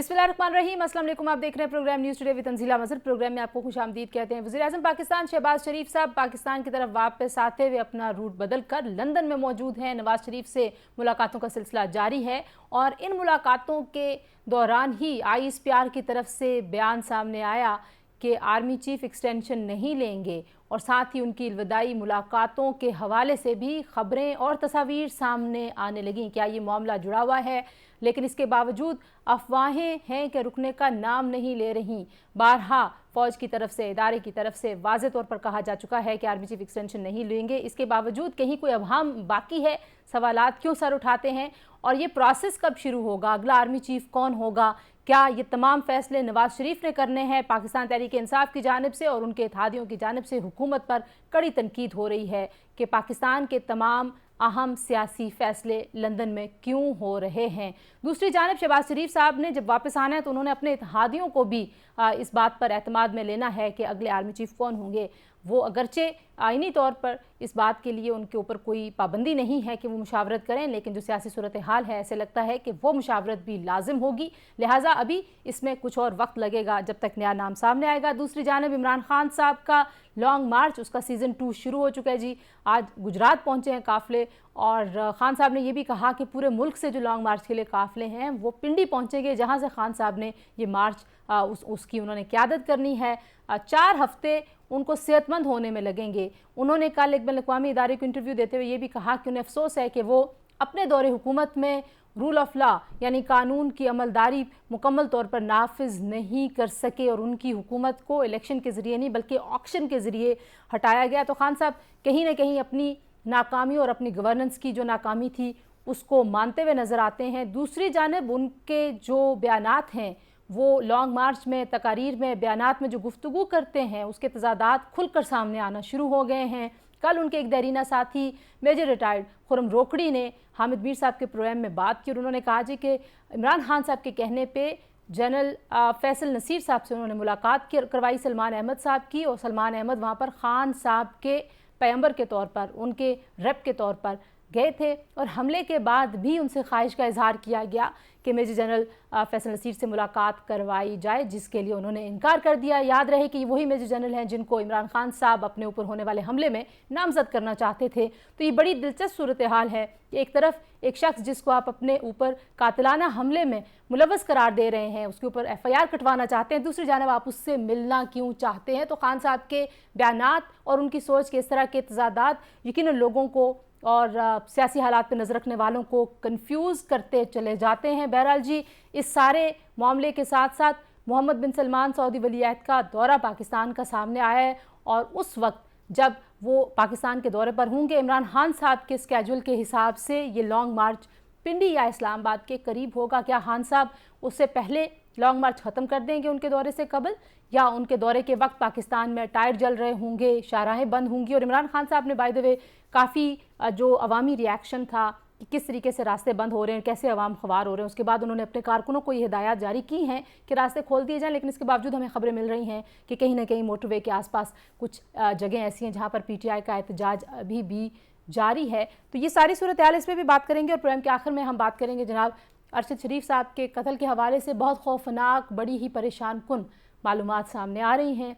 बिस्मिल्लाहिर्रहमानिर्रहीम। अस्सलाम वालेकुम। आप देख रहे हैं programme news today with Tanzila Mazhar. Programme में आपको खुशामदीद कहते हैं। वज़ीर-ए-आज़म पाकिस्तान शहबाज शरीफ साहब पाकिस्तान की तरफ वापस आते हुए अपना रूट बदल कर लंदन में मौजूद हैं। नवाज शरीफ से मुलाकातों का सिलसिला जारी है और इन मुलाकातों के दौरान ही ISPR की तरफ से बयान सामने आया कि आर्मी चीफ एक्सटेंशन नहीं लेंगे और साथ ही उनकी अलविदाई मुलाकातों के हवाले से भी खबरें और तस्वीर सामने आने लगी। क्या ये मामला जुड़ा हुआ है? लेकिन इसके बावजूद अफवाहें हैं कि रुकने का नाम नहीं ले रही। बारहा फ़ौज की तरफ से, इदारे की तरफ से वाज़े तौर पर कहा जा चुका है कि आर्मी चीफ एक्सटेंशन नहीं लेंगे। इसके बावजूद कहीं कोई अवहाम बाकी है? सवालात क्यों सर उठाते हैं? और ये प्रोसेस कब शुरू होगा? अगला आर्मी चीफ कौन होगा? क्या ये तमाम फैसले नवाज शरीफ ने करने हैं? पाकिस्तान तहरीक इंसाफ की जानिब से और उनके इत्तेहादियों की जानिब से हुकूमत पर कड़ी तनकीद हो रही है कि पाकिस्तान के तमाम अहम सियासी फैसले लंदन में क्यों हो रहे हैं। दूसरी जानिब शहबाज शरीफ साहब ने जब वापस आना है तो उन्होंने अपने इत्तेहादियों को भी इस बात पर एतमाद में लेना है कि अगले आर्मी चीफ कौन होंगे। वो अगरचे आइनी तौर पर इस बात के लिए उनके ऊपर कोई पाबंदी नहीं है कि वो मुशावरत करें, लेकिन जो सियासी सूरत हाल है ऐसे लगता है कि वो मुशावरत भी लाजिम होगी। लिहाजा अभी इसमें कुछ और वक्त लगेगा जब तक नया नाम सामने आएगा। दूसरी जानिब इमरान खान साहब का लॉन्ग मार्च, उसका सीज़न 2 शुरू हो चुका है जी। आज गुजरात पहुंचे हैं काफ़िले और ख़ान साहब ने यह भी कहा कि पूरे मुल्क से जो लॉन्ग मार्च के लिए काफ़िले हैं वो पिंडी पहुंचेंगे, जहां से ख़ान साहब ने ये मार्च उसकी उन्होंने क़यादत करनी है। 4 हफ्ते उनको सेहतमंद होने में लगेंगे। उन्होंने कल एक बैनुल-अक़वामी इदारे को इंटरव्यू देते हुए ये भी कहा कि उन्हें अफसोस है कि वो अपने दौरे हुकूमत में रूल ऑफ लॉ यानी कानून की अमलदारी मुकम्मल तौर पर नाफिज नहीं कर सके और उनकी हुकूमत को इलेक्शन के ज़रिए नहीं बल्कि ऑक्शन के ज़रिए हटाया गया। तो खान साहब कहीं ना कहीं अपनी नाकामी और अपनी गवर्नेंस की जो नाकामी थी उसको मानते हुए नज़र आते हैं। दूसरी जानिब उनके जो बयानात हैं वो लॉन्ग मार्च में, तकारीर में, बयानात में जो गुफ्तगू करते हैं उसके तजादात खुलकर सामने आना शुरू हो गए हैं। कल उनके एक देरीना साथी मेजर रिटायर्ड खुर्रम रोकड़ी ने हामिद मीर साहब के प्रोग्राम में बात की और उन्होंने कहा जी कि इमरान खान साहब के कहने पे जनरल फैसल नसीर साहब से उन्होंने मुलाकात करवाई सलमान अहमद साहब की, और सलमान अहमद वहाँ पर खान साहब के पैगंबर के तौर पर, उनके रेप के तौर पर गए थे और हमले के बाद भी उनसे ख्वाहिश का इजहार किया गया कि मेजर जनरल फैसल नसीर से मुलाकात करवाई जाए, जिसके लिए उन्होंने इनकार कर दिया। याद रहे कि वही मेजर जनरल हैं जिनको इमरान खान साहब अपने ऊपर होने वाले हमले में नामजद करना चाहते थे। तो ये बड़ी दिलचस्प सूरत हाल है कि एक तरफ एक शख्स जिसको आप अपने ऊपर कातिलाना हमले में मुलव्वस करार दे रहे हैं, उसके ऊपर FIR कटवाना चाहते हैं, दूसरी जानब आप उससे मिलना क्यों चाहते हैं। तो खान साहब के बयानात और उनकी सोच के इस तरह के तजादात यकीनन लोगों को और सियासी हालात पर नज़र रखने वालों को कंफ्यूज करते चले जाते हैं। बहरहाल जी, इस सारे मामले के साथ साथ मोहम्मद बिन सलमान सऊदी वलीअहद का दौरा पाकिस्तान का सामने आया है और उस वक्त जब वो पाकिस्तान के दौरे पर होंगे, इमरान खान साहब के स्केड्यूल के हिसाब से ये लॉन्ग मार्च पिंडी या इस्लामाबाद के करीब होगा। क्या खान साहब उससे पहले लॉन्ग मार्च ख़त्म कर देंगे उनके दौरे से कबल, या उनके दौरे के वक्त पाकिस्तान में टायर जल रहे होंगे, शाहराहें बंद होंगी। और इमरान खान साहब ने बाय द वे काफ़ी जो अवामी रिएक्शन था कि किस तरीके से रास्ते बंद हो रहे हैं, कैसे अवाम ख़वार हो रहे हैं, उसके बाद उन्होंने अपने कारकुनों को ये हिदायत जारी की हैं कि रास्ते खोल दिए जाएँ। लेकिन इसके बावजूद हमें खबरें मिल रही हैं कि कहीं ना कहीं मोटरवे के आसपास कुछ जगह ऐसी हैं जहाँ पर PTI का एहतजाज अभी भी जारी है। तो ये सारी सूरत हाल इस पर भी बात करेंगे और प्रोग्राम के आखिर में हम बात करेंगे जनाब अरशद शरीफ साहब के कत्ल के हवाले से बहुत खौफनाक, बड़ी ही परेशान कुन मालूमात सामने आ रही हैं।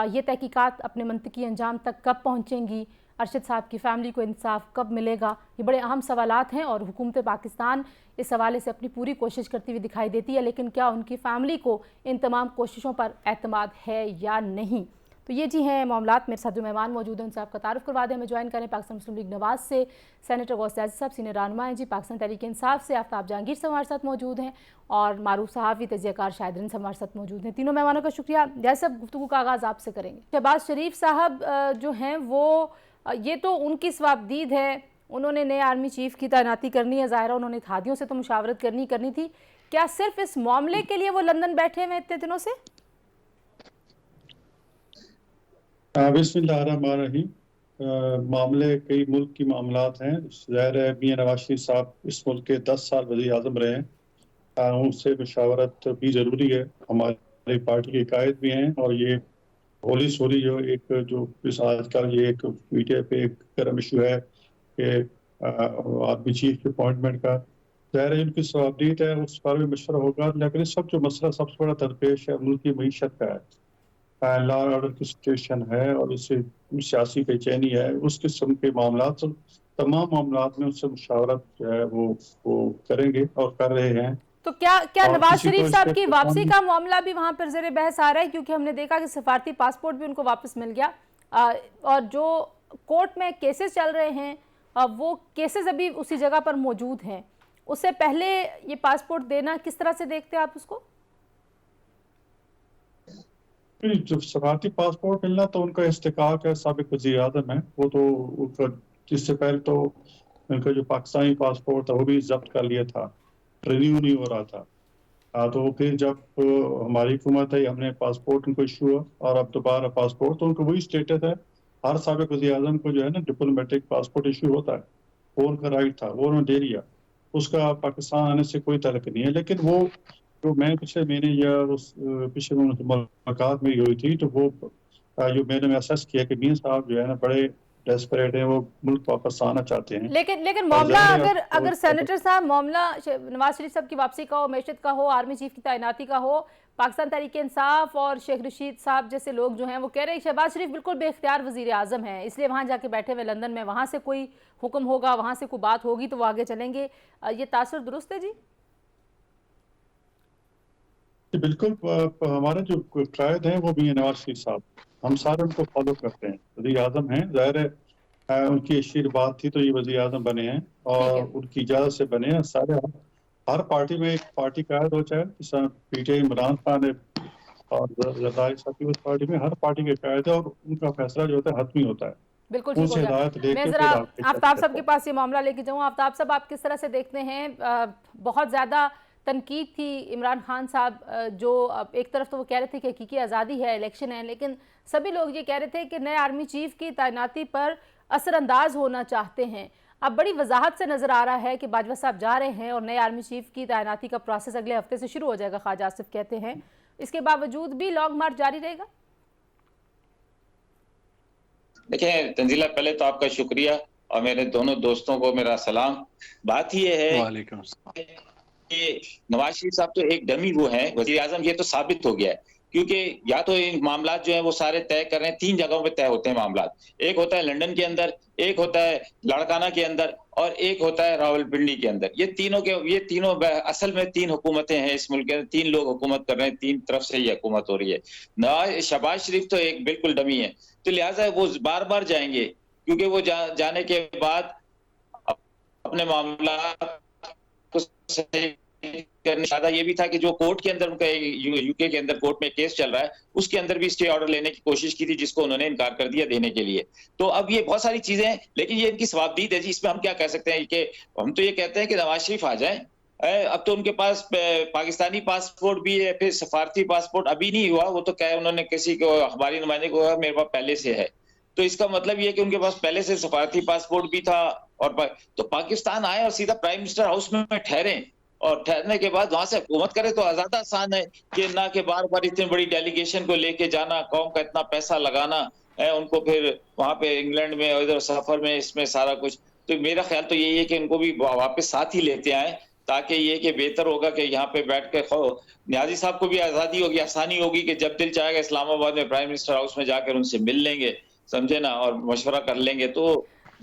ये तहकीकात अपने मंतकी अंजाम तक कब पहुँचेंगी, अरशद साहब की फ़ैमिली को इंसाफ कब मिलेगा, ये बड़े अहम सवालात हैं और हुकूमत पाकिस्तान इस हवाले से अपनी पूरी कोशिश करती हुई दिखाई देती है। लेकिन क्या उनकी फ़ैमिली को इन तमाम कोशिशों पर एतमाद है या नहीं? तो ये जी हैं मामलात। मेरे साथ जो मेहमान मौजूद हैं उनसे आपका तारुफ करवा दें। हमें ज्वाइन करें पाकिस्तान मुस्लिम लीग नवाज से सेनेटर गौस आज़िज़ साहब, सीनियर रहनुमा हैं जी। पाकिस्तान तहरीक इंसाफ से आफ्ताब जहांगीर साहब हमारे साथ मौजूद हैं और मारूफ सहाफ़ी, तजियाकार शाहिदीन साहब हमारे साथ मौजूद हैं। तीनों मेहमानों का शुक्रिया। जैसे अब गुफ्तगू का आगाज़ आपसे करेंगे। शहबाज शरीफ साहब जो हैं वो ये तो उनकी सवाबदीद है, उन्होंने नए आर्मी चीफ की तैनाती करनी है, ज़ाहिर उन्होंने इत्तेहादियों से तो मुशावरत करनी थी। क्या सिर्फ इस मामले के लिए वो लंदन बैठे हुए इतने दिनों से? बिस्मिल्लाहिर्रहमानिर्रहीम। मामले कई मुल्क की मामलात हैं। ज़ाहिर है मियां नवाज शरीफ साहब इस मुल्क के 10 साल वज़ीर आज़म रहे हैं। उनसे मुशावरत भी ज़रूरी है। हमारी पार्टी के कायद भी हैं और ये होली सोली जो इस आजकल ये एक मीडिया पे एक गर्म इशू है कि आर्मी चीफ के अपॉइंटमेंट का, ज़ाहिर है उनकी सवाबदीद है, उस पर भी मशवरा होगा, लेकिन इस वक्त जो मसला सबसे बड़ा दरपेश है मुल्क की मईशत का है, लॉ एंड ऑर्डर की सिचुएशन है और उससे सियासी बेचैनी है, उस किस्म के मामला तमाम मामला में उससे मुशावरत जो है वो करेंगे और कर रहे हैं। तो क्या क्या और नवाज किसी शरीफ को इस साहब पर की वापसी का मामला भी वहां पर ज़ेर बहस आ रहा है, क्योंकि हमने देखा कि सफारती पासपोर्ट भी उनको वापस मिल गया, और जो कोर्ट में केसेस चल रहे हैं वो केसेस अभी उसी जगह पर मौजूद हैं। उससे पहले ये पासपोर्ट देना किस तरह से देखते हैं आप उसको? जो सफारती पासपोर्ट मिलना तो उनका इस्तेकाक है, साबिक वज़ीर आज़म है, वो तो उनका इससे पहले तो उनका जो पाकिस्तानी पासपोर्ट था वो भी जब्त कर लिया था, रिन्यू नहीं हो रहा था। तो फिर जब हमारी हुकूमत आई, हमने पासपोर्ट उनको इशू हुआ और अब दोबारा पासपोर्ट, तो उनका वही स्टेटस है। हर साबिक वज़ीर आज़म को जो है ना डिप्लोमेटिक पासपोर्ट इशू होता है, वो उनका राइट था, वो उन्होंने दे लिया, उसका पाकिस्तान आने से कोई ताल्लुक नहीं है। लेकिन वो जो मैं पिछले महीने या उस पिछले मुलाकात में हुई थी, तो वो जो मैंने महसूस किया कि मियां साहब जो है ना बड़े डेस्परेट हैं, वो मुल्क वापस आना चाहते हैं। लेकिन और मामला ज़ाहिर है अगर अब अगर सेनेटर साहब मामला नवाज शरीफ साहब की वापसी का हो, मैशत का हो, आर्मी चीफ की तैनाती का हो, पाकिस्तान तहरीक इंसाफ और शेख रशीद साहब जैसे लोग जो हैं वो कह रहे हैं शहबाज शरीफ बिल्कुल बेख्तियार वजीर आजम हैं, इसलिए वहां जाके बैठे हुए लंदन में, वहां से कोई हुक्म होगा, वहां से कोई बात होगी तो वो आगे चलेंगे। ये तासुर दुरुस्त है जी? बिल्कुल हमारे जो कायद हैं वो भी है नवाज शरीफ साहब, हम सारे उनको फॉलो करते हैं, वज़ीर आज़म हैं, ज़ाहिर है उनकी आशीर्वाद थी तो ये वज़ीर आज़म बने हैं ठीक और है। उनकी इजाज़त से बने हैं। सारे हर पार्टी में एक पार्टी कायद हो, चाहे जैसा पीटीआई इमरान खान है और जरदारी साहब की, उस पार्टी में हर पार्टी के कायद है और उनका फैसला जो होता है हतमी होता है, बिल्कुल ठीक हो उनसे गया। हिदायत मैं लेके ज़रा फिर आगे आफ्ताब चलता साहब के है। पास ये मामला लेके जाऊँ। आफ्ताब साहब, आप किस तरह से देखते हैं, बहुत ज़्यादा तनकीद थी इमरान खान साहब, जो एक तरफ तो वो कह रहे थे कि हकीकी आज़ादी है, इलेक्शन है, लेकिन सभी लोग ये कह रहे थे कि नए आर्मी चीफ की तैनाती पर असरअंदाज होना चाहते हैं। अब बड़ी वजाहत से नज़र आ रहा है कि बाजवा साहब जा रहे हैं और नए आर्मी चीफ की तैनाती का प्रोसेस अगले हफ्ते से शुरू हो जाएगा, ख्वाजा आसिफ कहते हैं। इसके बावजूद भी लॉन्ग मार्च जारी रहेगा? देखिए तंजीला, पहले तो आपका शुक्रिया और मेरे दोनों दोस्तों को मेरा सलाम। बात ये है वालेकुम सलाम। कि नवाज शरीफ साहब तो एक डमी वो हैं वजीर आजम, ये तो साबित हो गया है, क्योंकि या तो इन मामला जो है वो सारे तय कर रहे हैं, 3 जगहों पे तय होते हैं मामला। एक होता है लंदन के अंदर, एक होता है लाड़काना के अंदर और एक होता है रावलपिंडी के अंदर। ये तीनों असल में 3 हुकूमतें हैं इस मुल्क के अंदर, 3 लोग हुकूमत कर रहे हैं, 3 तरफ से ये हुकूमत हो रही है। शहबाज शरीफ तो एक बिल्कुल डमी है, तो लिहाजा वो बार बार जाएंगे, क्योंकि वो जाने के बाद अपने मामला को सही करने ज्यादा ये भी था कि जो कोर्ट के अंदर उनका यूके के अंदर कोर्ट में केस चल रहा है, उसके अंदर भी स्टे ऑर्डर लेने की कोशिश की थी, जिसको उन्होंने इनकार कर दिया देने के लिए। तो अब ये बहुत सारी चीजें हैं, लेकिन ये इनकी सवाबदीद है जी, इसमें हम क्या कह सकते हैं कि हम तो ये कहते हैं कि नवाज शरीफ आ जाए। अब तो उनके पास पाकिस्तानी पासपोर्ट भी है, फिर सफारती पासपोर्ट अभी नहीं हुआ, वो तो क्या उन्होंने किसी को अखबारी नुमाइंदे को कहा मेरे पास पहले से है, तो इसका मतलब ये है कि उनके पास पहले से सफारती पासपोर्ट भी था। और तो पाकिस्तान आए और सीधा प्राइम मिनिस्टर हाउस में ठहरे और ठहरने के बाद वहां से हुकूमत करे, तो ज्यादा आसान है कि ना कि बार बार इतनी बड़ी डेलीगेशन को लेके जाना, कौम का इतना पैसा लगाना है, उनको फिर वहां पे इंग्लैंड में और इधर सफर में इसमें सारा कुछ। तो मेरा ख्याल तो यही है कि इनको भी वापस साथ ही लेते आए, ताकि ये कि बेहतर होगा कि यहाँ पे बैठ के न्याजी साहब को भी आजादी होगी, आसानी होगी कि जब दिल चाहेगा इस्लामाबाद में प्राइम मिनिस्टर हाउस में जाकर उनसे मिल लेंगे, समझे ना, और मशवरा कर लेंगे। तो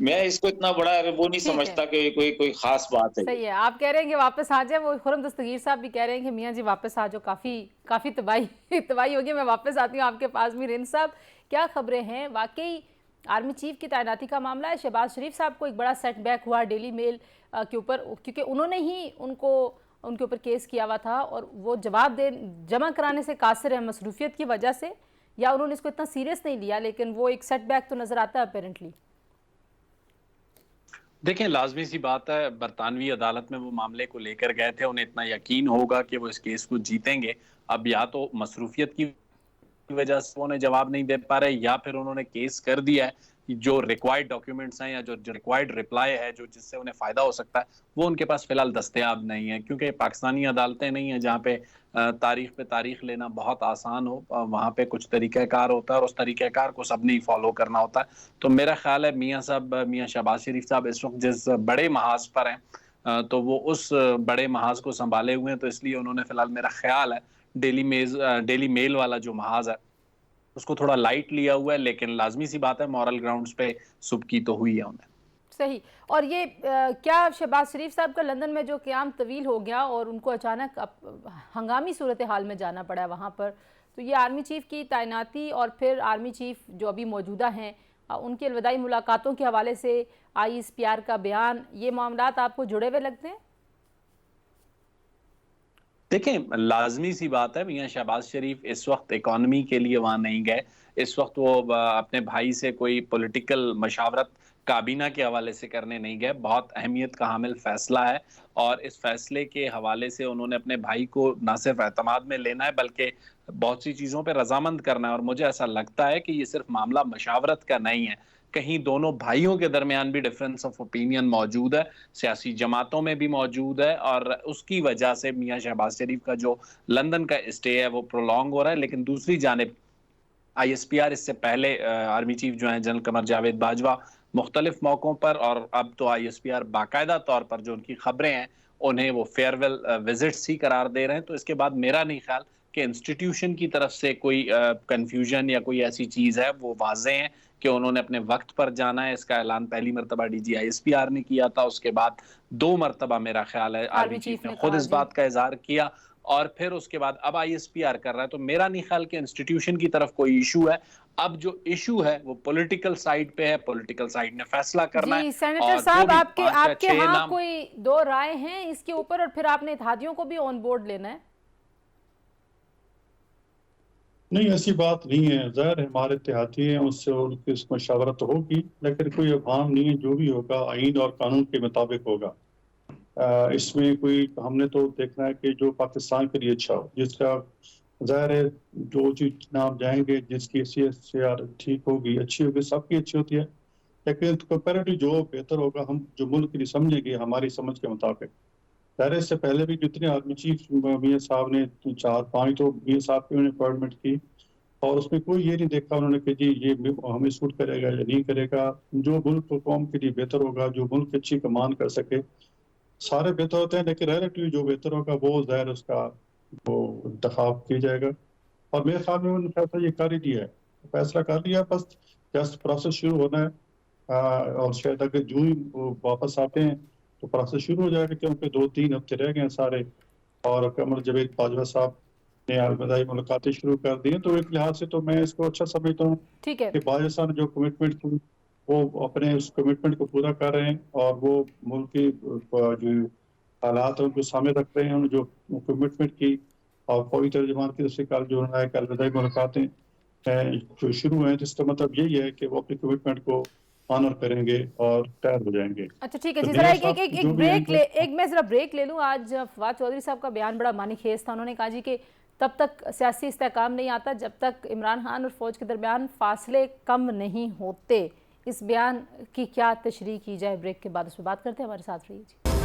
मैं इसको इतना बड़ा वो नहीं समझता कि कोई खास बात है। सही है, आप कह रहे हैं कि वापस आ जाए, वो खुरम दस्तगीर साहब भी कह रहे हैं कि मियां जी वापस आ जाओ, काफी तबाही होगी, मैं वापस आती हूँ आपके पास भी। रिंद साहब, क्या खबरें हैं? वाकई आर्मी चीफ की तैनाती का मामला है, शहबाज शरीफ साहब को एक बड़ा सेटबैक हुआ डेली मेल के ऊपर, क्योंकि उन्होंने ही उनके ऊपर केस किया हुआ था और वो जमा कराने से कासिर है मसरूफियत की वजह से, या उन्होंने इसको इतना सीरियस नहीं लिया, लेकिन वो एक सेटबैक तो नजर आता है अपेरेंटली। देखें, लाजमी सी बात है, बरतानवी अदालत में वो मामले को लेकर गए थे, उन्हें इतना यकीन होगा कि वो इस केस को जीतेंगे। अब या तो मसरूफियत की वजह से उन्हें जवाब नहीं दे पा रहे, या फिर उन्होंने केस कर दिया है, जो रिक्वायर्ड डॉक्यूमेंट्स हैं या जो रिक्वायर्ड रिप्लाई है, जो जिससे उन्हें फायदा हो सकता है, वो उनके पास फिलहाल दस्तयाब नहीं है, क्योंकि पाकिस्तानी अदालतें नहीं है जहाँ पे तारीख पे तारीख लेना बहुत आसान हो। वहाँ पे कुछ तरीक़ाकार होता है और उस तरीक़ाकार को सब नहीं फॉलो करना होता है। तो मेरा ख्याल है मियाँ शहबाज शरीफ साहब इस वक्त जिस बड़े महाज पर हैं, तो वो उस बड़े महाज को संभाले हुए हैं, तो इसलिए उन्होंने फिलहाल, मेरा ख्याल है, डेली मेल वाला जो महाज है उसको थोड़ा लाइट लिया हुआ है। लेकिन लाजमी सी बात है, मॉरल ग्राउंड्स पे सुबकी तो हुई है उन्हें। सही। और ये क्या शहबाज शरीफ साहब का लंदन में जो क़याम तवील हो गया और उनको अचानक हंगामी सूरत हाल में जाना पड़ा है वहाँ पर, तो ये आर्मी चीफ की तैनाती और फिर आर्मी चीफ जो अभी मौजूदा हैं उनकी अलविदाई मुलाकातों के हवाले से ISPR का बयान, ये मामलात आपको जुड़े हुए लगते हैं? देखें, लाजमी सी बात है, मियां शहबाज शरीफ इस वक्त इकॉनमी के लिए वहां नहीं गए। इस वक्त वो अपने भाई से कोई पॉलिटिकल मशावरत काबीना के हवाले से करने नहीं गए। बहुत अहमियत का हामिल फैसला है और इस फैसले के हवाले से उन्होंने अपने भाई को ना सिर्फ एतमाद में लेना है बल्कि बहुत सी चीज़ों पर रजामंद करना है। और मुझे ऐसा लगता है कि ये सिर्फ मामला मशावरत का नहीं है, कहीं दोनों भाइयों के दरमियान भी डिफरेंस ऑफ ओपिनियन मौजूद है, सियासी जमातों में भी मौजूद है, और उसकी वजह से मियां शहबाज शरीफ का जो लंदन का स्टे है वो प्रोलॉन्ग हो रहा है। लेकिन दूसरी जानिब ISPR, इससे पहले आर्मी चीफ जो है जनरल कमर जावेद बाजवा, मुख्तलिफ मौकों पर, और अब तो ISPR बाकायदा तौर पर जो उनकी खबरें हैं उन्हें वो फेयरवेल विजिट्स ही करार दे रहे हैं। तो इसके बाद मेरा नहीं ख्याल कि इंस्टीट्यूशन की तरफ से कोई कंफ्यूजन या कोई ऐसी चीज़ है, वो वाजे हैं कि उन्होंने अपने वक्त पर जाना है। इसका ऐलान पहली मरतबा DG ISPR ने किया था, उसके बाद 2 मरतबा मेरा ख्याल है आर्मी चीफ ने खुद इस बात का इजहार किया, और फिर उसके बाद अब ISPR कर रहा है। तो मेरा नहीं ख्याल कि इंस्टीट्यूशन की तरफ कोई इशू है। अब जो इशू है वो पॉलिटिकल साइड पे है, पॉलिटिकल साइड ने फैसला करना है। सेनेटर साहब, आपके यहाँ कोई दो राय हैं इसके ऊपर, और फिर आपने इत्तेहादियों को भी ऑन बोर्ड लेना है? नहीं, ऐसी बात नहीं है। ज़ाहिर हमारे इत्तेहादी हैं, उससे उनकी मशावरत होगी, लेकिन कोई अफवाह नहीं है। जो भी होगा आईन और कानून के मुताबिक होगा। इसमें कोई, हमने तो देखना है कि जो पाकिस्तान के लिए अच्छा हो, जिसका ज़ाहिर है जो चीज नाम जाएंगे, जिसकी CSR ठीक होगी, अच्छी होगी, सबकी अच्छी होती है, लेकिन कंपेरेटिव जो बेहतर होगा, हम जो मुल्क के लिए समझेंगे हमारी समझ के मुताबिक। ज़ाहिर इससे पहले भी जितने आर्मी चीफ मियां साहब ने 4-5 तो मियां साहब की उन्होंने अपॉइंटमेंट की, और उसमें कोई ये नहीं देखा उन्होंने कि जी ये हमें सूट करेगा या नहीं करेगा। जो मुल्क और कौम के लिए बेहतर होगा, जो मुल्क अच्छी कमान कर सके, सारे बेहतर होते हैं, लेकिन रिलेटिव जो बेहतर होगा वो ज़ाहिर उसका वो इंतखाब किया जाएगा। और मेरे ख्याल में उन्होंने फैसला ये कर ही दिया है, फैसला कर लिया, बस जस्ट प्रोसेस शुरू होना है। और शायद अगर जो ही वो वापस आते हैं तो प्रोसेस शुरू हो जाएगा, क्योंकि 2-3 हफ्ते रह गए हैं सारे, और कमर जावेद बाजवा साहब ने अलविदाई मुलाकातें शुरू कर दी हैं। तो एक लिहाज से तो मैं इसको अच्छा समझता हूँ कि बाजवा साहब ने जो कमिटमेंट की वो अपने उस कमिटमेंट को पूरा कर रहे हैं, और वो मुल्क की जो हालात है उनको सामने रख रहे हैं। जो कमिटमेंट की और फौजी तर्जुमान की तरफ से कल जो अलविदाई मुलाकातें जो शुरू हैं, जिसका मतलब यही है कि वो अपनी कमिटमेंट को ऑनर करेंगे और तैयार हो जाएंगे। अच्छा ठीक है जी, जरा एक मैं जरा ब्रेक ले लूँ। आज फवाद चौधरी साहब का बयान बड़ा मानीखेज था। उन्होंने कहा जी कि तब तक सियासी इस्तेहकाम नहीं आता जब तक इमरान खान और फौज के दरमियान फासले कम नहीं होते। इस बयान की क्या तशरीह की जाए, ब्रेक के बाद उस पर बात करते हैं। हमारे साथ रहिए जी।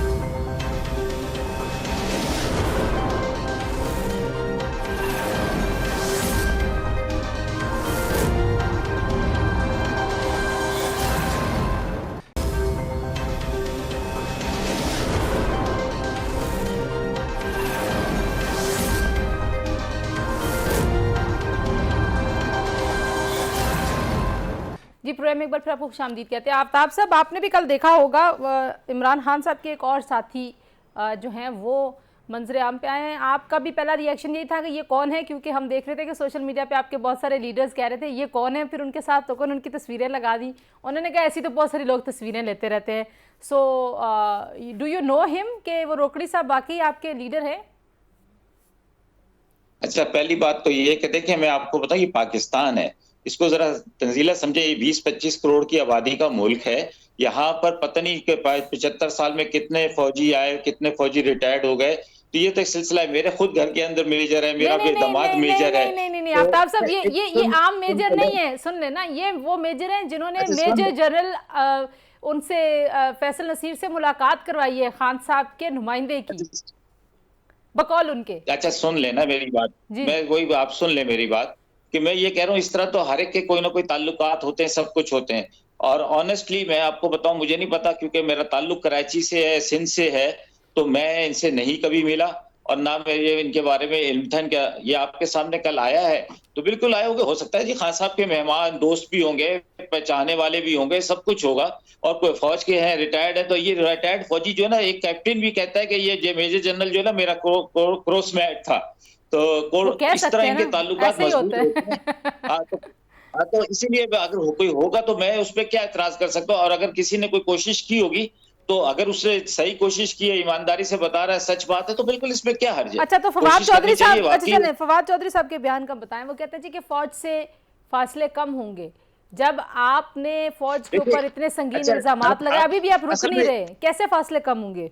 जी प्रोग्राम में एक बार फिर आपको खुशामदीद कहते हैं। आफ्ताब साहब, आपने भी कल देखा होगा इमरान खान साहब के एक और साथी जो हैं वो मंजर आम पे आए हैं। आपका भी पहला रिएक्शन यही था कि ये कौन है, क्योंकि हम देख रहे थे कि सोशल मीडिया पे आपके बहुत सारे लीडर्स कह रहे थे ये कौन है, फिर उनके साथ तो कौन उनकी तस्वीरें लगा दी। उन्होंने कहा ऐसी तो बहुत सारे लोग तस्वीरें लेते रहते हैं। So do you know him कि वो रोकड़ी साहब वाकई आपके लीडर है? अच्छा, पहली बात तो ये कि देखिए, मैं आपको बताऊं, ये पाकिस्तान है, इसको जरा तंजीला समझे। ये 20-25 करोड़ की आबादी का मुल्क है। यहाँ पर पता नहीं कि 75 साल में कितने फौजी आए, कितने फौजी रिटायर्ड हो गए। तो ये तो एक सिलसिला है। मेरे खुद घर के अंदर मेजर है, मेरा भी दामाद मेजर है। नहीं आफ्ताब साहब, ये आम मेजर नहीं है, सुन लेना, ये वो मेजर हैं जिन्होंने मेजर जनरल उनसे फैसल नसीर से मुलाकात करवाई है, खान साहब के नुमाइंदे की, बकौल उनके। अच्छा सुन लेना मेरी बात, मैं वही आप सुन ले मेरी बात कि मैं ये कह रहा हूँ, इस तरह तो हर एक के कोई ना कोई ताल्लुकात होते हैं, सब कुछ होते हैं। और ऑनेस्टली मैं आपको बताऊं, मुझे नहीं पता क्योंकि मेरा ताल्लुक कराची से है, सिंध से है, तो मैं इनसे नहीं कभी मिला और ना मेरे इनके बारे में इल्म था। इनका ये आपके सामने कल आया है तो बिल्कुल आए होंगे, हो सकता है जी खान साहब के मेहमान दोस्त भी होंगे, पहचाने वाले भी होंगे, सब कुछ होगा। और कोई फौज के हैं, रिटायर्ड है, तो ये रिटायर्ड फौजी जो है ना, एक कैप्टन भी कहता है कि ये मेजर जनरल जो है ना मेरा क्रॉसमैट था। वो तो कह इस सकते तरह हैं इनके ना, ताल्लुकात ऐसे ही मजबूत होता होते हैं। है। हाँ, तो इसीलिए अगर कोई होगा तो मैं उस पर क्या एतराज कर सकता हूँ। और अगर किसी ने कोई कोशिश की होगी तो अगर उसने सही कोशिश की है, ईमानदारी से बता रहा है, सच बात है, तो बिल्कुल इसमें क्या हर्ज है, अच्छा, तो फवाद कोशिश चौधरी करनी चाहिए साहब, अच्छा वाकई। चलें, फवाद चौधरी साहब के बयान का बताएं। वो कहते हैं जी कि फौज से फासले कम होंगे। जब आपने फौज के देखिए, ऊपर इतने संगीन अच्छा इल्जामात लगाए, आप अभी भी आप रुक असल नहीं में, रहे, कैसे फासले कम होंगे?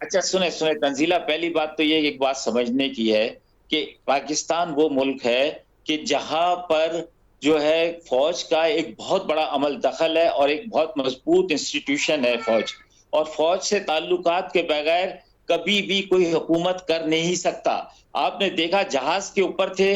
अच्छा सुने सुने तंजीला, पहली बात तो ये एक बात समझने की है कि पाकिस्तान वो मुल्क है कि जहां पर जो है फौज का एक बहुत बड़ा अमल दखल है और एक बहुत मजबूत इंस्टीट्यूशन है फौज। और फौज से ताल्लुकात के बगैर कभी भी कोई हुकूमत कर नहीं सकता। आपने देखा जहाज के ऊपर थे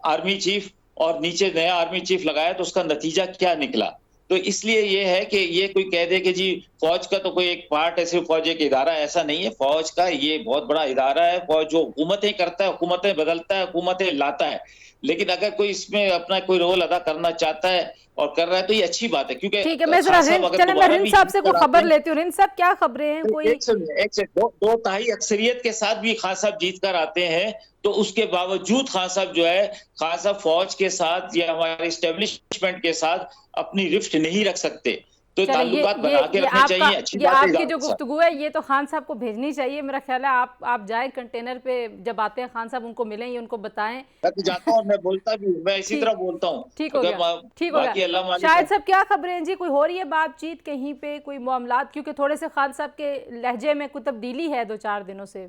आर्मी चीफ और नीचे नया आर्मी चीफ लगाया तो उसका नतीजा क्या निकला। तो इसलिए ये है कि ये कोई कह दे कि जी फौज का तो कोई एक पार्ट है, सिर्फ फौज एक इदारा, ऐसा नहीं है। फौज का ये बहुत बड़ा इदारा है। फौज जो हुकूमतें करता है, हुकूमतें बदलता है, हुकूमतें लाता है। लेकिन अगर कोई इसमें अपना कोई रोल अदा करना चाहता है और कर रहा है तो ये अच्छी बात है, क्योंकि ठीक है, मैं जरा खान साहब रिंद, अगर चले मैं दोबारा रिंद भी साहब जीत से कोई कर आते खबर हैं, लेती हूँ। रिंद साहब, क्या खबरें हैं? कोई एक से दो तिहाई अक्सरियत के साथ भी खान साहब जीत कर आते हैं तो उसके बावजूद खान साहब जो है, खान साहब फौज के साथ या हमारे इस्टेब्लिशमेंट के साथ अपनी रिफ्ट नहीं रख सकते। तो चले, ताल्लुकात बना के ये रखने आपका, चाहिए, अच्छी ये बात है आपकी जो इजाज़त साहब। गुफ्तगू है ये तो खान साहब को भेजनी चाहिए। मेरा ख्याल है आप जाएं कंटेनर पे, जब आते हैं खान साहब उनको मिलें, ये उनको बताएं। मैं तो जाता हूँ, मैं बोलता भी हूँ, मैं इसी तरह ठीक, बोलता हूँ। ठीक हो अगर गया, ठीक हो गया। बाकी अल्लाह मालिक है। शायद साहब, क्या खबरें हैं जी? कोई हो रही है बातचीत कहीं पे, कोई मामलात? क्योंकि थोड़े से खान साहब के लहजे में कुछ तब्दीली है 2-4 दिनों से।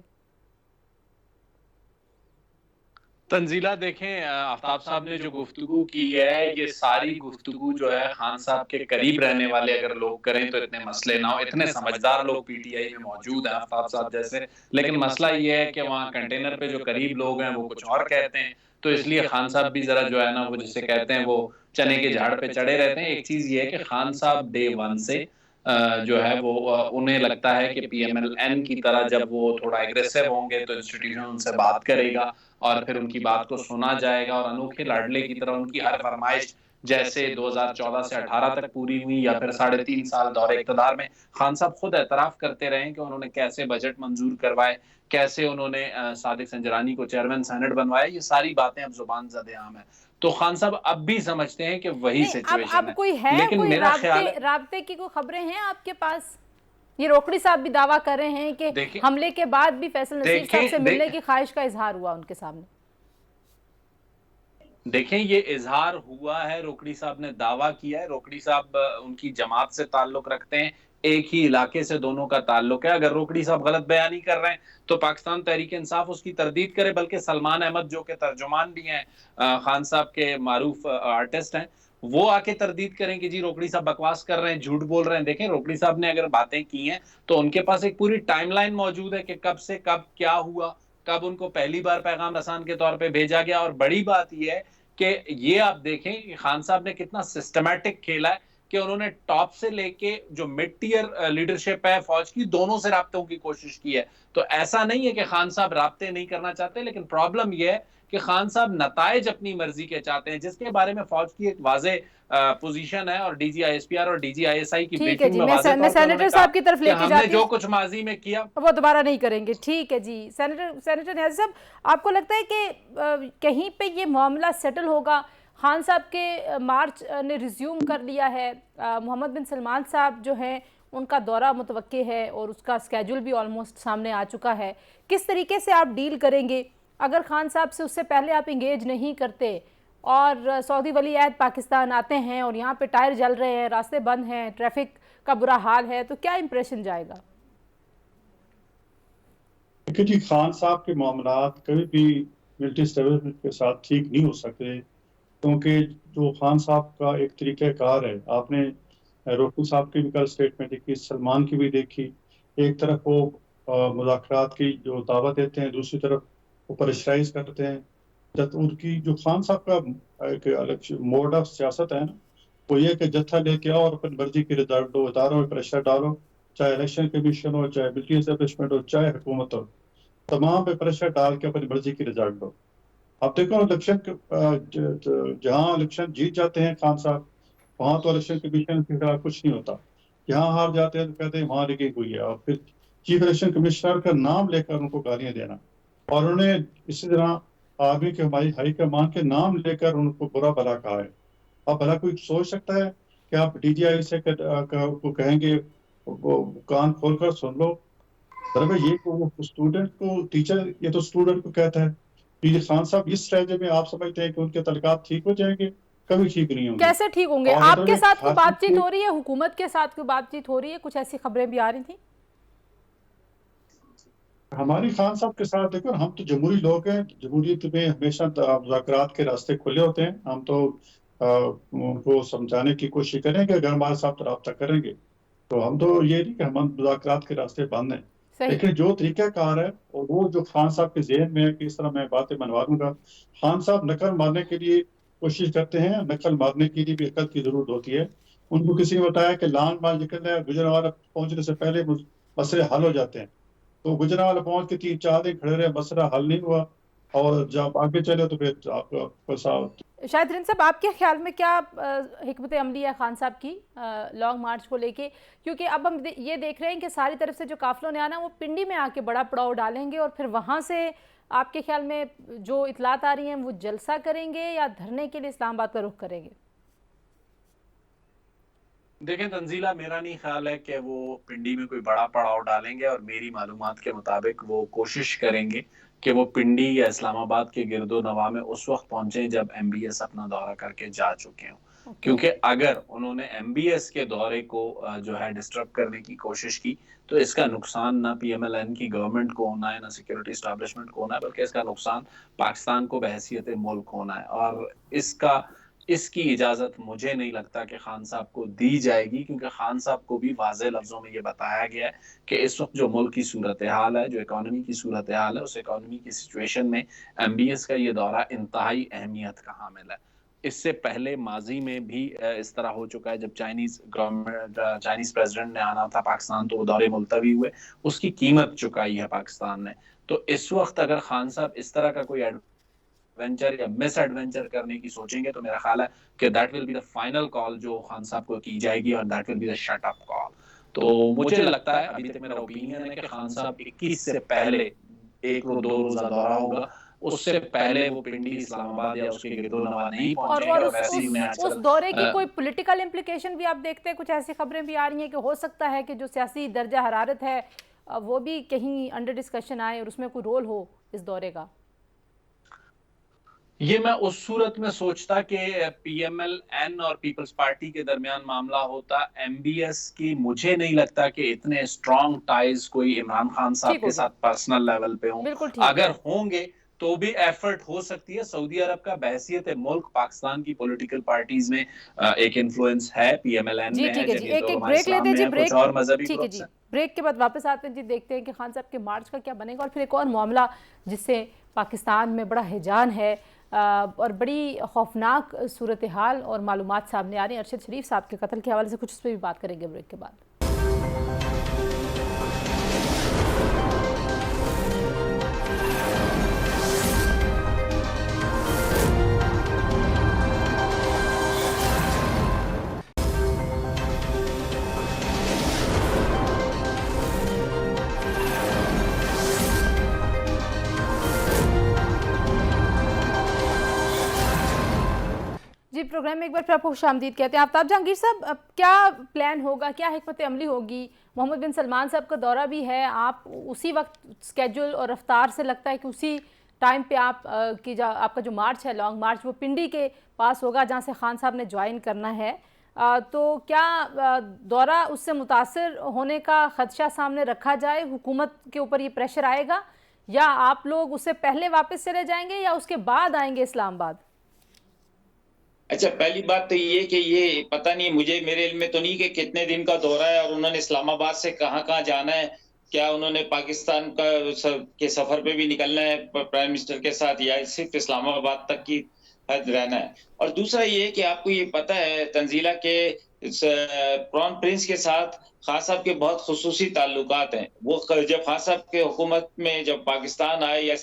तंजीला देखें, आफ्ताब साहब ने जो गुफ्तगू की है, ये सारी गुफ्तगू जो है खान साहब के करीब रहने वाले अगर लोग करें तो इतने मसले ना हो। इतने समझदार लोग पीटीआई में मौजूद हैं आफ्ताब साहब जैसे, लेकिन मसला ये है कि वहाँ कंटेनर पे जो करीब लोग हैं वो कुछ और कहते हैं। तो इसलिए खान साहब भी जरा जो है ना, वो जिसे कहते हैं वो चने के झाड़ पे चढ़े रहते हैं। एक चीज ये है कि खान साहब डे वन से जो है वो उन्हें लगता है कि पीएमएलएन की तरह जब वो थोड़ा एग्रेसिव होंगे तो इंस्टीट्यूशन उनसे बात करेगा और फिर उनकी बात को सुना जाएगा और अनोखे लाडले की तरह उनकी हर फरमाइश, जैसे 2014 से 18 तक पूरी हुई या फिर 3.5 साल दौरे इक़्तिदार में खान साहब खुद एतराफ करते रहे कि उन्होंने कैसे बजट मंजूर करवाए, कैसे उन्होंने सादिक संजरानी को चेयरमैन सेनेट बनवाया। ये सारी बातें अब जुबान ज़द-ए-आम है। तो खान साहब अब भी समझते हैं कि वही नहीं, सिचुएशन अब है। कोई है, लेकिन कोई मेरा ख्याल है, राब्ते की कोई खबरें हैं आपके पास? ये रोकड़ी साहब भी दावा कर रहे हैं कि देखें हमले के बाद भी फैसल नसीर साहब से देखें मिलने की ख्वाहिश का इजहार हुआ उनके सामने। देखें ये इजहार हुआ है, रोकड़ी साहब ने दावा किया है। रोकड़ी साहब उनकी जमात से ताल्लुक रखते हैं, एक ही इलाके से दोनों का ताल्लुक है। अगर रोकड़ी साहब गलत बयानी कर रहे हैं तो पाकिस्तान तहरीक इंसाफ उसकी तरदीद करे। बल्कि सलमान अहमद जो के तर्जुमान भी हैं, खान साहब के मारूफ आर्टिस्ट हैं, वो आके तरदीद करें कि जी रोकड़ी साहब बकवास कर रहे हैं, झूठ बोल रहे हैं। देखें रोकड़ी साहब ने अगर बातें की हैं तो उनके पास एक पूरी टाइमलाइन मौजूद है कि कब से कब क्या हुआ, कब उनको पहली बार पैगाम रसान के तौर पे भेजा गया। और बड़ी बात यह है कि ये आप देखें कि खान साहब ने कितना सिस्टमैटिक खेला है कि उन्होंने टॉप से लेके जो मिड टीयर लीडरशिप है फौज की, दोनों से राब्तों की कोशिश की है। तो ऐसा नहीं है कि खान साहब राब्ते नहीं करना चाहते, लेकिन प्रॉब्लम यह है कि खान साहब नताइज अपनी मर्जी के चाहते हैं, जिसके बारे में फौज की एक वाजे पोजीशन है। और डीजी आईएसपीआर और डीजी आईएसआई की ठीक है ब्रीफिंग जी, में मैं वाजे तौर पे सेनेटर उन्होंने साहब कहा की तरफ कि लेके हमने जाती जो हूँ, कुछ माजी में किया वो दोबारा नहीं करेंगे। ठीक है जी, सेनेटर न्याज़ी साहब, आपको लगता है कि कहीं पे ये मामला सेटल होगा? खान साहब के मार्च ने रिज्यूम कर लिया है, मोहम्मद बिन सलमान साहब जो हैं उनका दौरा मुतवक्के है और उसका स्केड्यूल भी ऑलमोस्ट सामने आ चुका है। किस तरीके से आप डील करेंगे अगर खान साहब से उससे पहले आप इंगेज नहीं करते और सऊदी वली अहद पाकिस्तान आते हैं और यहाँ पे टायर जल रहे हैं, रास्ते बंद हैं, ट्रैफिक का बुरा हाल है, तो क्या इंप्रेशन जाएगा? देखिए जी, खान साहब के मामलात कभी भी मिलिट्री एस्टेब्लिशमेंट के साथ ठीक नहीं हो सकते, क्योंकि जो खान साहब का एक तरीक़ाकार है, आपने रोकू साहब की भी कल स्टेटमेंट देखी, सलमान की भी देखी। एक तरफ वो मुज़ाकरात की जो दावत देते हैं, दूसरी तरफ वो प्रेशराइज करते हैं। जब उनकी जो खान साहब का एक अलग मोड ऑफ सियासत है ना, वो ये कि जत्था लेके आओ और अपनी मर्जी के रिजल्ट दो, इदारों में प्रेशर डालो, चाहे इलेक्शन कमीशन हो, चाहे मिलिट्री एस्टेब्लिशमेंट हो, चाहे हुकूमत हो, तमाम पे प्रेशर डाल के अपनी मर्जी की रिजल्ट दो। अब देखो इलेक्शन जहाँ इलेक्शन जीत जाते हैं खान साहब, वहां तो इलेक्शन कमीशन के खिलाफ कुछ नहीं होता। यहाँ हार जाते हैं तो कहते हैं वहां रिगिंग हुई है, और फिर चीफ इलेक्शन कमिश्नर का नाम लेकर उनको गालियां देना, और उन्हें इसी तरह आर्मी के हमारी हाई कमान के नाम लेकर उनको बुरा भला कहा है। अब भला कोई सोच सकता है कि आप डीजीआई से को कहेंगे वो कान खोलकर सुन लो? भाई ये स्टूडेंट को टीचर, ये तो स्टूडेंट को कहता है। खान साहब इस स्ट्रेटजी में आप समझते हैं कि उनके तलकात ठीक हो जाएंगे? कभी ठीक नहीं होंगे। कैसे ठीक होंगे? और आपके साथ कोई खास बातचीत हो रही है, हुकूमत के साथ कोई बातचीत हो रही है? कुछ ऐसी खबरें भी आ रही थी। हमारी खान साहब के साथ देखो, हम तो जमहूरी लोग हैं, जमहूरियत में हमेशा मुज़ाकरात के रास्ते खुले होते हैं। हम तो उनको समझाने की कोशिश करेंगे, अगर हमारे साथ रब्ता करेंगे तो हम तो ये नहीं कि हम मुज़ाकरात के रास्ते बंद हैं। लेकिन जो तरीक़ाकार है और वो जो खान साहब के ज़हन में है कि इस तरह मैं बातें मनवा दूंगा, खान साहब नकल मारने के लिए कोशिश करते हैं। नकल मारने के लिए भी अकल की जरूरत होती है। उनको किसी ने बताया कि लान माल निकलने है, गुजरांवाला पहुंचने से पहले मसले हल हो जाते हैं, तो गुजरांवाला पहुंच के 3-4 दिन खड़े रहे, मसला हल नहीं हुआ, और जब आगे चले तो फिर आपको शायद रिन साहब, आपके ख्याल में क्या हिकमत अमली है खान साहब की लॉन्ग मार्च को लेके? क्योंकि अब हम ये देख रहे हैं कि सारी तरफ से जो काफिलों ने आना, वो पिंडी में आके बड़ा पड़ाव डालेंगे, और फिर वहाँ से आपके ख्याल में जो इतलात आ रही हैं वो जलसा करेंगे या धरने के लिए इस्लामाबाद का रुख करेंगे? देखें तंजीला, मेरा नहीं ख्याल है कि वो पिंडी में कोई बड़ा पड़ाव डालेंगे, और मेरी मालूमात के मुताबिक वो कोशिश करेंगे कि वो पिंडी या इस्लामाबाद के गिरदो नवा में उस वक्त पहुंचे जब एमबीएस अपना दौरा करके जा चुके हों। क्योंकि अगर उन्होंने एमबीएस के दौरे को जो है डिस्टर्ब करने की कोशिश की, तो इसका नुकसान ना पीएमएलएन की गवर्नमेंट को होना है, ना सिक्योरिटी एस्टैब्लिशमेंट को होना है, बल्कि इसका नुकसान पाकिस्तान को बहैसियत मुल्क होना है। और इसकी इजाजत मुझे नहीं लगता कि खान साहब को दी जाएगी, क्योंकि खान साहब को भी वाज़ेह लफ्जों में ये बताया गया है कि इस वक्त जो मुल्क की सूरत हाल है, जो इकोनॉमी की सूरत हाल है, उस इकोनॉमी की सिचुएशन में एमबीएस का ये दौरा इंतहाई अहमियत का हामिल है। इससे पहले माजी में भी इस तरह हो चुका है, जब चाइनीज प्रेसिडेंट ने आना था पाकिस्तान, तो वो दौरे मुलतवी हुए, उसकी कीमत चुकाई है पाकिस्तान ने। तो इस वक्त अगर खान साहब इस तरह का कोई एडवेंचर या मिस एडवेंचर करने की सोचेंगे, तो मेरा ख्याल है कि that will be the final call जो खान साहब को की जाएगी, और that will be the shut up call. तो मुझे लगता है, अभी तक मेरा ओपिनियन है कि खान साहब 21 से पहले 1-2 रोजा दौरा होगा, उससे पहले वो पिंडी, इस्लामाबाद या उसके गिरदोनवा नहीं पहुंचेंगे। और उस दौरे की कोई पॉलिटिकल इम्प्लीकेशन भी आप देखते हैं? कुछ ऐसी खबरें भी आ रही हैं कि हो सकता है कि जो सियासी दर्जा हरारत है वो भी कहीं अंडर डिस्कशन आए और उसमें कोई रोल हो इस दौरे का। ये मैं उस सूरत में सोचता कि पीएमएलएन और पीपल्स पार्टी के दरमियान मामला होता। एमबीएस की मुझे नहीं लगता कि इतने स्ट्रॉन्ग टाइज कोई इमरान खान साहब के साथ पर्सनल लेवल पे हों। अगर होंगे तो भी एफर्ट हो सकती है। सऊदी अरब का बहैसियत मुल्क पाकिस्तान की पॉलिटिकल पार्टीज में एक इन्फ्लुएंस है, पीएमएलएन में है। एक ब्रेक लेते हैं जी, ब्रेक और मजहबी ठीक है जी, ब्रेक के बाद वापस आते हैं जी, देखते हैं कि खान साहब के मार्च का क्या बनेगा। और फिर एक और मामला जिससे पाकिस्तान में बड़ा हिजान है और बड़ी खौफनाक सूरत हाल और मालूमात सामने आ रही हैं। अरशद शरीफ साहब के कत्ल के हवाले से कुछ उस पर भी बात करेंगे ब्रेक के बाद। जी, प्रोग्राम में एक बार फिर आपको खुशामदीद कहते हैं। आफ्ताब जहांगीर साहब, अब क्या प्लान होगा, क्या हिकमत अमली होगी? मोहम्मद बिन सलमान साहब का दौरा भी है, आप उसी वक्त स्केड्यूल और रफ्तार से लगता है कि उसी टाइम पे आपका जो मार्च है, लॉन्ग मार्च, वो पिंडी के पास होगा जहां से खान साहब ने ज्वाइन करना है। तो क्या दौरा उससे मुतासर होने का खदशा सामने रखा जाए? हुकूमत के ऊपर ये प्रेशर आएगा, या आप लोग उससे पहले वापस चले जाएंगे या उसके बाद आएंगे इस्लामाबाद? अच्छा, पहली बात तो ये कि ये पता नहीं, मेरे इल्म में तो नहीं कि कितने दिन का दौरा है और उन्होंने इस्लामाबाद से कहाँ जाना है। क्या उन्होंने पाकिस्तान के सफर पे भी निकलना है प्राइम मिनिस्टर के साथ, या सिर्फ इस्लामाबाद तक की रहना है। और दूसरा ये है कि आपको ये पता है तंजीला के क्राउन प्रिंस के साथ खान साहब के बहुत खुसूसी ताल्लुकात हैं। वो जब खान साहब के हुकूमत में जब पाकिस्तान आए या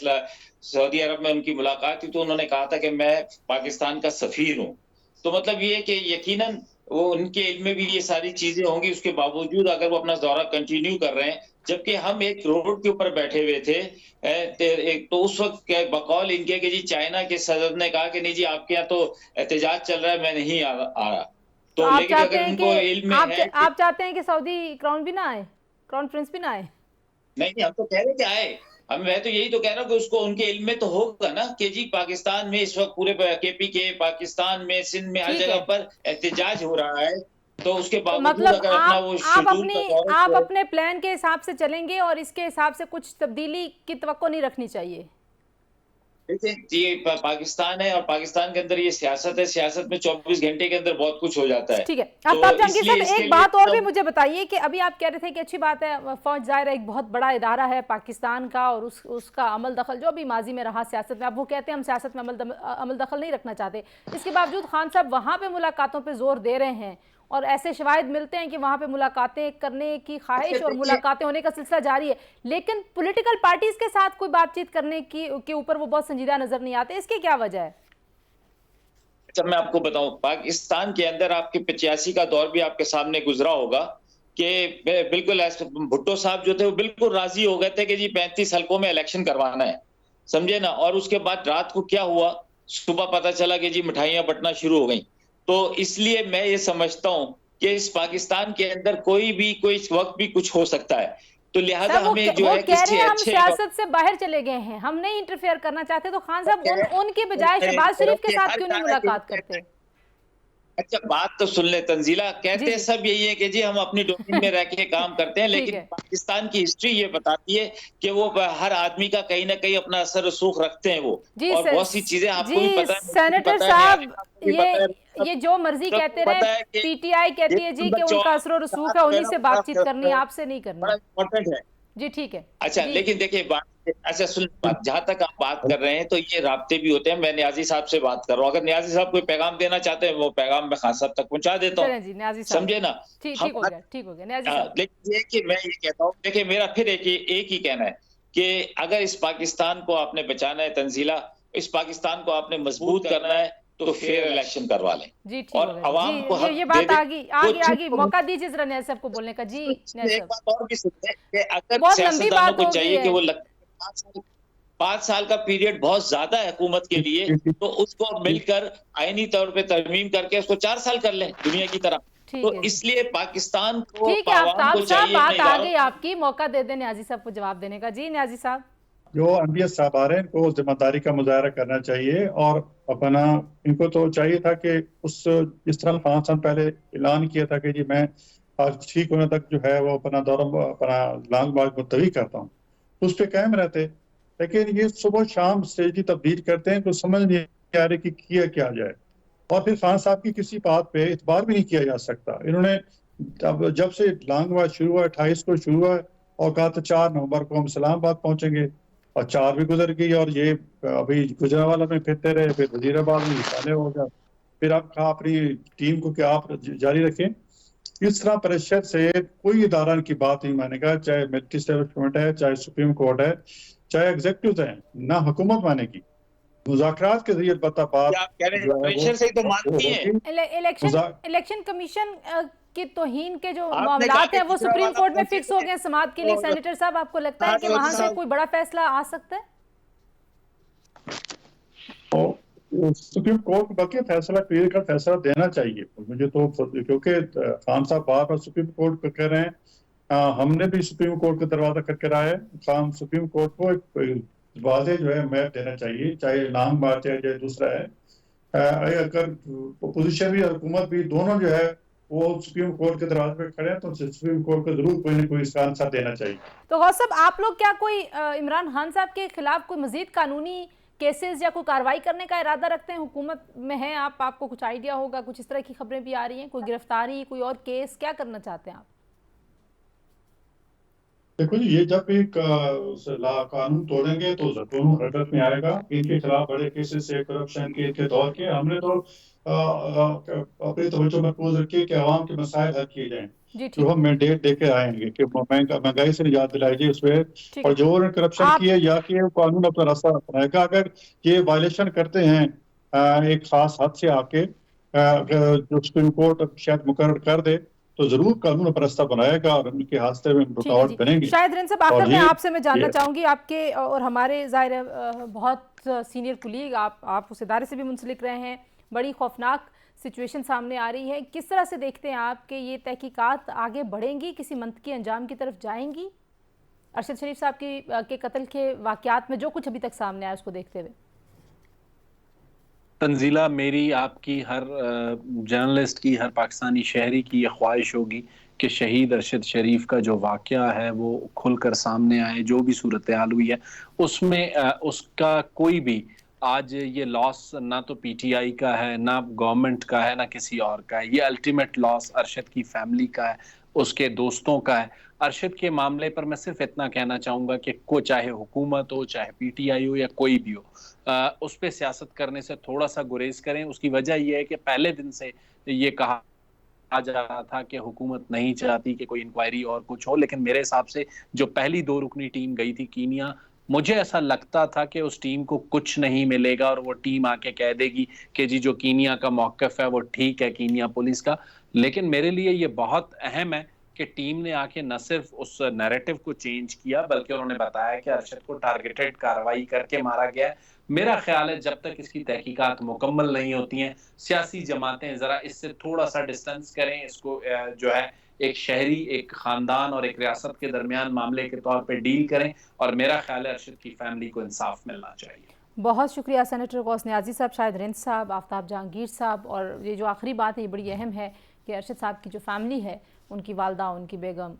सऊदी अरब में उनकी मुलाकात हुई तो उन्होंने कहा था कि मैं पाकिस्तान का सफीर हूँ। तो मतलब ये है कि यकीनन वो उनके इल्म में भी ये सारी चीजें होंगी, उसके बावजूद अगर वो अपना दौरा कंटिन्यू कर रहे हैं, जबकि हम एक रोड के ऊपर बैठे हुए थे, एक तो उस वक्त बकौल इनके कि जी चाइना के सदर ने कहा कि नहीं जी आपके यहाँ तो एहतजाज चल रहा है, मैं नहीं आ रहा। तो तो आप लेकिन चाहते अगर हैं उनको कि इल्म में है कि आप चाहते हैं कि सऊदी क्राउन भी ना आए, क्राउन प्रिंस भी ना आए? नहीं, हम तो कह रहे कि आए। मैं तो यही तो कह रहा हूँ कि उसको उनके इल्म में तो होगा ना कि जी पाकिस्तान में इस वक्त पूरे केपीके पाकिस्तान में, सिंध में, हर ठीक जगह है। पर एहतजाज हो रहा है। तो उसके तो बावजूद मतलब अगर अपना वो शेड्यूल का दौरा आप जो है, अपने प्लान के हिसाब से चलेंगे और इसके हिसाब से कुछ तब्दीली की तवक्को नहीं रखनी चाहिए? देखिए ये पाकिस्तान है और पाकिस्तान के अंदर ये सियासत है, सियासत में 24 घंटे के अंदर बहुत कुछ हो जाता है। ठीक है। तो आफ्ताब जहांगीर इसलिए साहब, इसके एक लिए बात और भी तो मुझे बताइए कि अभी आप कह रहे थे कि अच्छी बात है, फौज ज़ाहिर है एक बहुत बड़ा इदारा है पाकिस्तान का और उसका अमल दखल जो भी माजी में रहा सियासत में, अब वो कहते हैं हम सियासत में अमल दखल नहीं रखना चाहते। इसके बावजूद खान साहब वहाँ पे मुलाकातों पे जोर दे रहे हैं और ऐसे शवाहिद मिलते हैं कि वहाँ पे मुलाकातें करने की ख्वाहिश और देखिए मुलाकातें होने का सिलसिला जारी है, लेकिन पॉलिटिकल पार्टीज के साथ कोई बातचीत करने की के ऊपर वो बहुत संजीदा नजर नहीं आते। इसकी क्या वजह है? अच्छा मैं आपको बताऊं, पाकिस्तान के अंदर आपके 85 का दौर भी आपके सामने गुजरा होगा कि बिल्कुल भुट्टो साहब जो थे वो बिल्कुल राजी हो गए थे कि जी 35 हलकों में इलेक्शन करवाना है, समझे ना। और उसके बाद रात को क्या हुआ, सुबह पता चला कि जी मिठाइयां बंटना शुरू हो गई। तो इसलिए मैं ये समझता हूं कि इस पाकिस्तान के अंदर कोई इस वक्त भी कुछ हो सकता है। तो लिहाजा साहब हमें जो वो है कह रहे किसी हैं हम अच्छे सियासत से बाहर चले गए हैं, हम नहीं इंटरफेयर करना चाहते। तो खान साहब उनके बजाय शहबाज शरीफ के साथ क्यों नहीं मुलाकात करते? अच्छा बात तो सुन ले तंजीला, जी कहते जी। सब यही है कि जी हम अपनी डोमेन में रह के काम करते हैं, ठीक लेकिन है। पाकिस्तान की हिस्ट्री ये बताती है कि वो हर आदमी का कहीं ना कहीं अपना असर रसूख रखते हैं वो। जी और बहुत सी चीजें आपको भी जी पता है, मुझे भी सेनेटर पता है, न्याजी साहब, साहब को भी ये पता है, ये जो मर्जी कहते सबको रहे, पता है कि पीटीआई ये कहती है जी कि नंबर उनका असर और 14 रसूख है, जो है उन्हीं ना से बातचीत करनी है, आपसे नहीं बड़ा करनी। इम्पोर्टेंट है। जी ठीक है। अच्छा जी लेकिन देखिए बात, अच्छा सुन बात, जहां तक आप बात कर रहे हैं तो ये राब्ते भी होते हैं। मैं न्याजी साहब से बात कर रहा हूँ, अगर न्याजी साहब कोई पैगाम देना चाहते हैं वो पैगाम मैं खान साहब तक पहुंचा देता हूँ, चलें जी न्याजी साहब, समझे ना। ठीक हम ठीक हो गया, ठीक हो गया न्याजी साहब। लेकिन ये कि मैं ये कहता हूँ, देखिए मेरा फिर एक ही कहना है कि अगर इस पाकिस्तान को आपने बचाना है तंजीला, इस पाकिस्तान को आपने मजबूत करना है तो फेयर इलेक्शन करवा लें जी ठीक और हो गया जी। अवाम को ये हक दे बात दें। आगे वो आगे आगे जिनको मौका दीजिए जरा न्याजी साहब को बोलने का। जी न्याजी एक साहब, बात और भी सुनते हैं कि अगर बहुत लंबी सियासतदानों बात को हो गई चाहिए कि है। वो लगता है 5 साल का पीरियड बहुत ज्यादा है हुकूमत के लिए, तो उसको मिलकर आईनी तौर पे तरमीम करके उसको 4 साल कर लें दुनिया की तरह। ठीक तो है जी। इसलिए पाकिस्तान को, ठीक है आवाम आफ्ताब को साहब, चाहिए अपने बात आ इदारों गई को। आपकी, मौका दे दें न्याजी साहब को जवाब देने का। जी न्याजी साहब। जो एमपीएस साहब आ रहे हैं इनको जिम्मेदारी का मुजाहरा करना चाहिए और अपना, इनको तो चाहिए था कि उस जिस तरह 5 साल पहले ऐलान किया था कि जी मैं आज ठीक होने तक जो है वो अपना दौरा अपना लॉन्ग मार्च मुलतवी करता हूँ, उस पर कायम रहते। लेकिन ये सुबह शाम स्ट्रेटजी तब्दील करते हैं तो समझ नहीं आ रही कि किया क्या जाए। और फिर खान साहब की किसी बात पे इतबार भी नहीं किया जा सकता। इन्होंने जब से लॉन्ग मार्च शुरू हुआ 28 को शुरू हुआ और कहा था 4 नवंबर को हम इस्लामाबाद पहुंचेंगे, और 4 भी गुजर गई और ये अभी गुजरावाला में फिरते रहे, फिर वजीराबाद में पहले हो गया, फिर आप कहा अपनी टीम को कि आप जारी रखें। इस तरह प्रेशर से कोई इदारा की बात नहीं मानेगा, चाहे मिलिट्री एस्टेब्लिशमेंट है, चाहे सुप्रीम कोर्ट है, चाहे एग्जीक्यूटिव है, ना हुकूमत मानेगी। मुज़ाकरात के जरिए बता बात आप कह रहे हैं जो है प्रेशर से ही तो वो मानती है। होगी। इलेक्शन कमीशन की तौहीन के जो आपने कहा मामलात कि हैं वो सुप्रीम गुजरावाला कोर्ट में फिक्स हो पहुंचेंगे गए समाअत के लिए। और सेनेटर साहब, आपको लगता है कि मोदी वहां से साहब कोई बड़ा फैसला आ सकता है? तो सुप्रीम कोर्ट को बल्कि फैसला क्लियर का फैसला देना चाहिए मुझे तो, क्योंकि खान साहब बार बार सुप्रीम कोर्ट को कह रहे हैं, हमने भी सुप्रीम कोर्ट का दरवाजा खटखटाया है। खान सुप्रीम कोर्ट को एक वाज़ेह जो है मैप देना चाहिए, चाहे लॉन्ग मार्च है चाहे दूसरा है। अगर अपोजिशन भी हुकूमत भी दोनों जो है वो सुप्रीम कोर्ट के दरवाजे पे खड़े हैं तो सुप्रीम कोर्ट को जरूर कोई ना कोई इसका आंसर देना चाहिए। तो गौस साहब, आप लोग क्या कोई इमरान खान साहब के खिलाफ कोई मजीद कानूनी केसेस या कोई कार्रवाई करने का इरादा रखते हैं? हुकूमत में हैं आप, आपको कुछ आइडिया होगा, कुछ इस तरह की खबरें भी आ रही हैं, कोई गिरफ्तारी, कोई और केस, क्या करना चाहते हैं आप? देखो जी, ये जब एक कानून तोड़ेंगे तो दोनों हरकत में आएगा। इनके खिलाफ बड़े केसेस है, करप्शन के, इनके दौर के। हमने तो अपनी तवज्जो महफूज रखी है कि आवाम के मसाइल हल किए जाएं। जी जो ठीक है, हम मैंडेट देके आएंगे कि महंगाई से निजात दिलाई जाए उसमें। ठीक और है। जो उन्होंने करप्शन आप किया या कि वो कानून अपना रास्ता अपनाएगा। अगर ये वायलेशन करते हैं एक खास हद से आके, जो सुप्रीम कोर्ट शायद मुकर्रर कर दे, तो जरूर कानून अपना रास्ता बनाएगा और उनके हादसे में ठीक है रुकावट जी। बनेंगी। शायद रिन साहब, आखिर और में ये आपसे मैं जानना ये चाहूँगी, आपके और हमारे ज़ाहिर है बहुत सीनियर कुलीग, आप उस इदारे से भी मुंसलिक रहे हैं, बड़ी खौफनाक सिचुएशन सामने आ रही है। किस तरह से देखते हैं आप कि ये तहकीकात आगे बढ़ेंगी, किसी मंतकी अंजाम की तरफ जाएंगी अरशद शरीफ साहब के कत्ल के वाक़यात में, जो कुछ अभी तक सामने आया उसको देखते हुए? तंजीला, मेरी आपकी हर जर्नलिस्ट की, हर पाकिस्तानी शहरी की ये ख्वाहिश होगी कि शहीद अरशद शरीफ का जो वाक़या है वो खुलकर सामने आए। जो भी सूरत हाल हुई है उसमें उसका कोई भी आज ये लॉस ना तो पीटीआई का है, ना गवर्नमेंट का है, ना किसी और का है। ये अल्टीमेट लॉस अरशद की फैमिली का है, उसके दोस्तों का है। अरशद के मामले पर मैं सिर्फ इतना कहना चाहूँगा कि चाहे हुकूमत हो, चाहे पीटीआई हो या कोई भी हो, उस पर सियासत करने से थोड़ा सा गुरेज करें। उसकी वजह यह है कि पहले दिन से ये कहा जा रहा था कि हुकूमत नहीं चाहती कि कोई इंक्वायरी और कुछ हो, लेकिन मेरे हिसाब से जो पहली 2 रुकनी टीम गई थी कीनिया, मुझे ऐसा लगता था कि उस टीम को कुछ नहीं मिलेगा और वो टीम आके कह देगी कि जी जो कीनिया का मौक़िफ़ है वो ठीक है, कीनिया पुलिस का। लेकिन मेरे लिए ये बहुत अहम है कि टीम ने आके न सिर्फ उस नैरेटिव को चेंज किया, बल्कि उन्होंने बताया कि अरशद को टारगेटेड कार्रवाई करके मारा गया है। मेरा ख्याल है जब तक इसकी तहकीकात मुकम्मल नहीं होती हैं, सियासी जमातें ज़रा इससे थोड़ा सा डिस्टेंस करें। इसको जो है एक शहरी, एक ख़ानदान और एक रियासत के दरमियान मामले के तौर पे डील करें, और मेरा ख्याल है अरशद की फैमिली को इंसाफ मिलना चाहिए। बहुत शुक्रिया सेनेटर गौस नियाज़ी साहब, शाहिद रिंद साहब, आफ्ताब जहांगीर साहब। और ये जो आखिरी बात है ये बड़ी अहम है कि अरशद साहब की जो फैमिली है, उनकी वालदा, उनकी बेगम,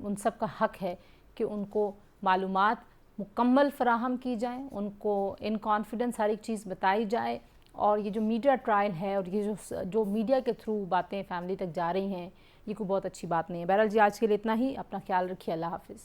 उन सब का हक है कि उनको मालूमात मुकम्मल फ़राहम की जाए, उनको इन कॉन्फिडेंस हर एक चीज़ बताई जाए। और ये जो मीडिया ट्रायल है और ये जो मीडिया के थ्रू बातें फैमिली तक जा रही हैं, ये कोई बहुत अच्छी बात नहीं है। बहरहाल जी, आज के लिए इतना ही। अपना ख्याल रखिए। अल्लाह हाफिज़।